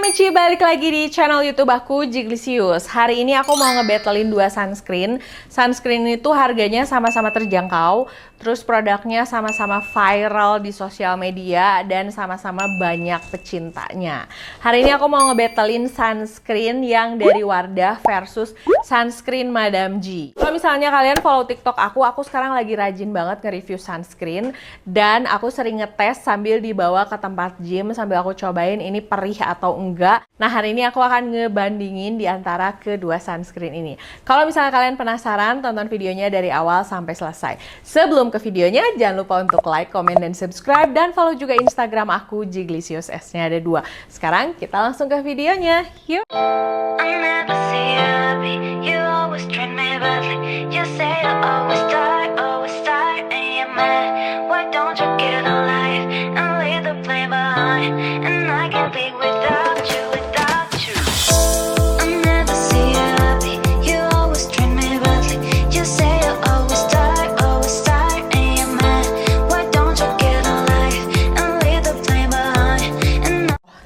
Michi, balik lagi di channel YouTube aku, Jiglisius. Hari ini aku mau ngebattlein dua sunscreen. Sunscreen itu harganya sama-sama terjangkau, terus produknya sama-sama viral di sosial media, dan sama-sama banyak pecintanya. Hari ini aku mau ngebattlein sunscreen yang dari Wardah versus sunscreen Madame G. Kalau misalnya kalian follow TikTok aku sekarang lagi rajin banget nge-review sunscreen. Dan aku sering ngetes sambil dibawa ke tempat gym, sambil aku cobain ini perih atau enggak. Nah, hari ini aku akan ngebandingin di antara kedua sunscreen ini. Kalau misalnya kalian penasaran, tonton videonya dari awal sampai selesai. Sebelum ke videonya, jangan lupa untuk like, comment, dan subscribe. Dan follow juga Instagram aku, Jiglisius, S-nya ada 2. Sekarang kita langsung ke videonya. Yuk!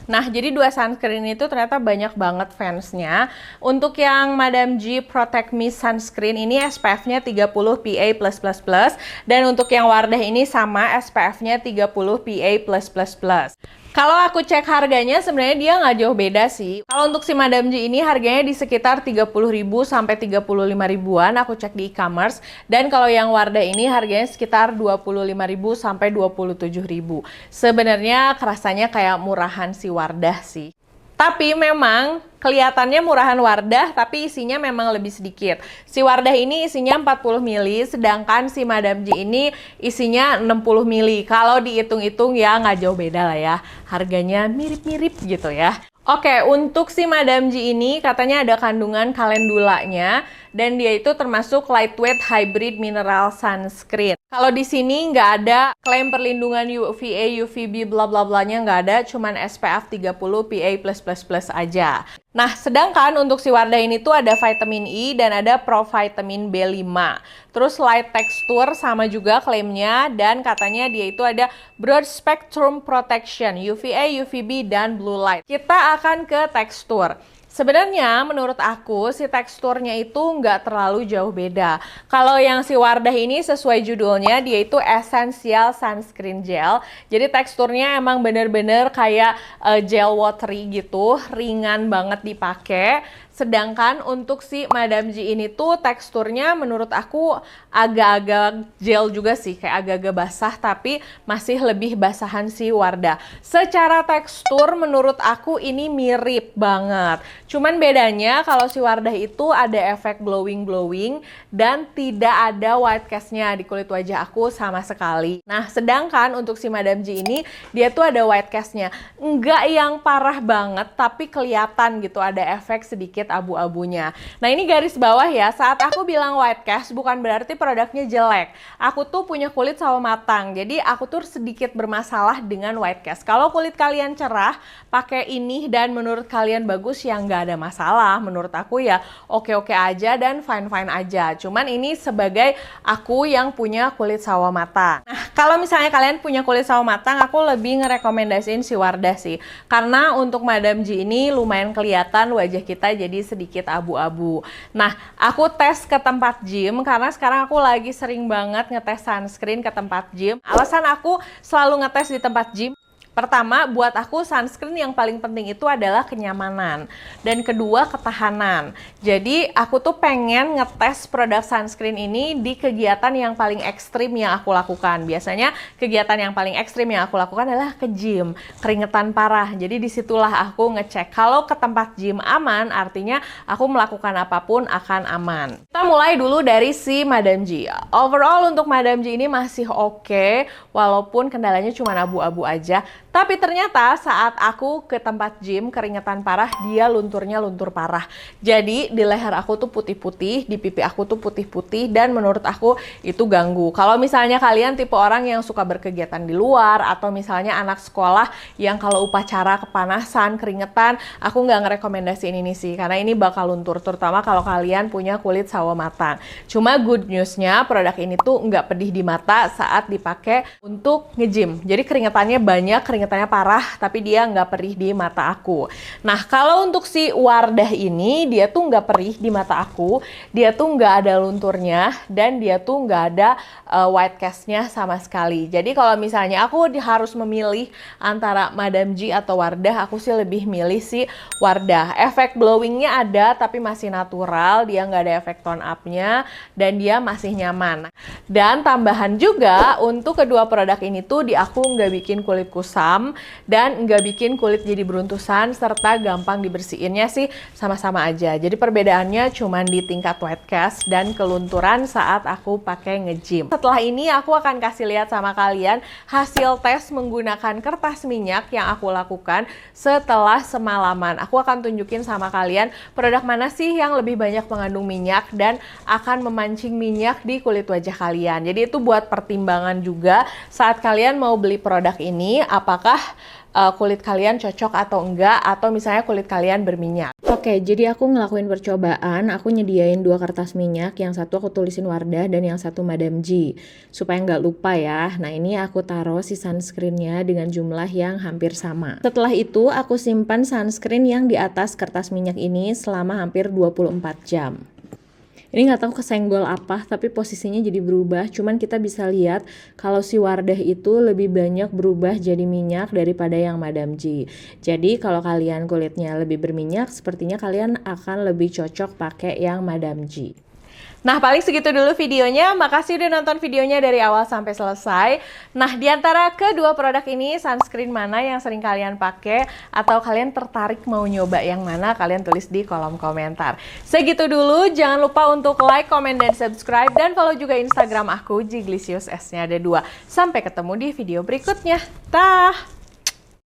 Nah, jadi dua sunscreen itu ternyata banyak banget fansnya. Untuk yang Madame G Protect Me Sunscreen ini SPF-nya 30 PA+++. Dan untuk yang Wardah ini sama SPF-nya 30 PA+++. Kalau aku cek harganya sebenarnya dia nggak jauh beda sih. Kalau untuk si Madame G ini harganya di sekitar 30.000 sampai 35.000-an aku cek di e-commerce. Dan kalau yang Wardah ini harganya sekitar 25.000 sampai 27.000. Sebenarnya kerasanya kayak murahan si Wardah sih. Tapi memang kelihatannya murahan Wardah, tapi isinya memang lebih sedikit. Si Wardah ini isinya 40 ml, sedangkan si Madame G ini isinya 60 ml. Kalau dihitung-hitung ya nggak jauh beda lah ya. Harganya mirip-mirip gitu ya. Oke, untuk si Madame G ini katanya ada kandungan kalendulanya dan dia itu termasuk lightweight hybrid mineral sunscreen. Kalau di sini nggak ada klaim perlindungan UVA, UVB, bla bla blanya nggak ada, cuman SPF 30 PA+++ aja. Nah, sedangkan untuk si Wardah ini tuh ada vitamin E dan ada provitamin B5. Terus light texture sama juga klaimnya, dan katanya dia itu ada broad spectrum protection, UVA, UVB, dan blue light. Kita akan ke tekstur. Sebenarnya menurut aku si teksturnya itu nggak terlalu jauh beda. Kalau yang si Wardah ini sesuai judulnya dia itu Essential Sunscreen Gel. Jadi teksturnya emang bener-bener kayak gel watery gitu, ringan banget dipakai. Sedangkan untuk si Madame G ini tuh teksturnya menurut aku agak-agak gel juga sih, kayak agak-agak basah tapi masih lebih basahan si Wardah. Secara tekstur menurut aku ini mirip banget. Cuman bedanya kalau si Wardah itu ada efek glowing-glowing dan tidak ada white cast-nya di kulit wajah aku sama sekali. Nah, sedangkan untuk si Madame G ini dia tuh ada white cast-nya. Enggak yang parah banget tapi kelihatan gitu ada efek sedikit abu-abunya. Nah, ini garis bawah ya, saat aku bilang white cast bukan berarti produknya jelek. Aku tuh punya kulit sawo matang, jadi aku tuh sedikit bermasalah dengan white cast. Kalau kulit kalian cerah, pakai ini dan menurut kalian bagus ya nggak ada masalah. Menurut aku ya oke-oke aja dan fine-fine aja. Cuman ini sebagai aku yang punya kulit sawo matang. Nah, kalau misalnya kalian punya kulit sawo matang, aku lebih ngerekomendasiin si Wardah sih. Karena untuk Madame G ini lumayan kelihatan wajah kita jadi sedikit abu-abu. Nah, aku tes ke tempat gym karena sekarang aku lagi sering banget ngetes sunscreen ke tempat gym. Alasan aku selalu ngetes di tempat gym, pertama, buat aku sunscreen yang paling penting itu adalah kenyamanan. Dan kedua, ketahanan. Jadi, aku tuh pengen ngetes produk sunscreen ini di kegiatan yang paling ekstrim yang aku lakukan. Biasanya, kegiatan yang paling ekstrim yang aku lakukan adalah ke gym. Keringetan parah. Jadi, disitulah aku ngecek. Kalau ke tempat gym aman, artinya aku melakukan apapun akan aman. Kita mulai dulu dari si Madame G. Overall, untuk Madame G ini masih oke, walaupun kendalanya cuma abu-abu aja. Tapi ternyata saat aku ke tempat gym keringetan parah, dia lunturnya luntur parah. Jadi di leher aku tuh putih-putih, di pipi aku tuh putih-putih, dan menurut aku itu ganggu. Kalau misalnya kalian tipe orang yang suka berkegiatan di luar, atau misalnya anak sekolah yang kalau upacara kepanasan, keringetan, aku nggak ngerekomendasiin ini sih, karena ini bakal luntur, terutama kalau kalian punya kulit sawo matang. Cuma good newsnya produk ini tuh nggak pedih di mata saat dipakai untuk nge-gym. Jadi keringetannya banyak, keringetan keringetannya parah, tapi dia nggak perih di mata aku. Nah, kalau untuk si Wardah ini, dia tuh nggak perih di mata aku, dia tuh nggak ada lunturnya, dan dia tuh nggak ada white cast-nya sama sekali. Jadi kalau misalnya aku harus memilih antara Madam G atau Wardah, aku sih lebih milih si Wardah. Efek glowingnya ada, tapi masih natural, dia nggak ada efek tone up-nya, dan dia masih nyaman. Dan tambahan juga, untuk kedua produk ini tuh di aku nggak bikin kulit kusam dan nggak bikin kulit jadi beruntusan serta gampang dibersihinnya sih sama-sama aja. Jadi perbedaannya cuman di tingkat white cast dan kelunturan saat aku pakai nge-gym. Setelah ini aku akan kasih lihat sama kalian hasil tes menggunakan kertas minyak yang aku lakukan setelah semalaman. Aku akan tunjukin sama kalian produk mana sih yang lebih banyak mengandung minyak dan akan memancing minyak di kulit wajah kalian. Jadi itu buat pertimbangan juga saat kalian mau beli produk ini, apakah kulit kalian cocok atau enggak, atau misalnya kulit kalian berminyak. Oke, jadi aku ngelakuin percobaan, aku nyediain 2 kertas minyak, yang satu aku tulisin Wardah dan yang satu Madam G, supaya nggak lupa ya. Nah, ini aku taruh si sunscreennya dengan jumlah yang hampir sama. Setelah itu, aku simpan sunscreen yang di atas kertas minyak ini selama hampir 24 jam. Ini nggak tahu kesenggol apa, tapi posisinya jadi berubah. Cuman kita bisa lihat kalau si Wardah itu lebih banyak berubah jadi minyak daripada yang Madam G. Jadi kalau kalian kulitnya lebih berminyak, sepertinya kalian akan lebih cocok pakai yang Madam G. Nah, paling segitu dulu videonya. Makasih udah nonton videonya dari awal sampai selesai. Nah, di antara kedua produk ini, sunscreen mana yang sering kalian pakai? Atau kalian tertarik mau nyoba yang mana? Kalian tulis di kolom komentar. Segitu dulu. Jangan lupa untuk like, komen, dan subscribe. Dan follow juga Instagram aku, Jiglisius, S-nya ada 2. Sampai ketemu di video berikutnya. Dah!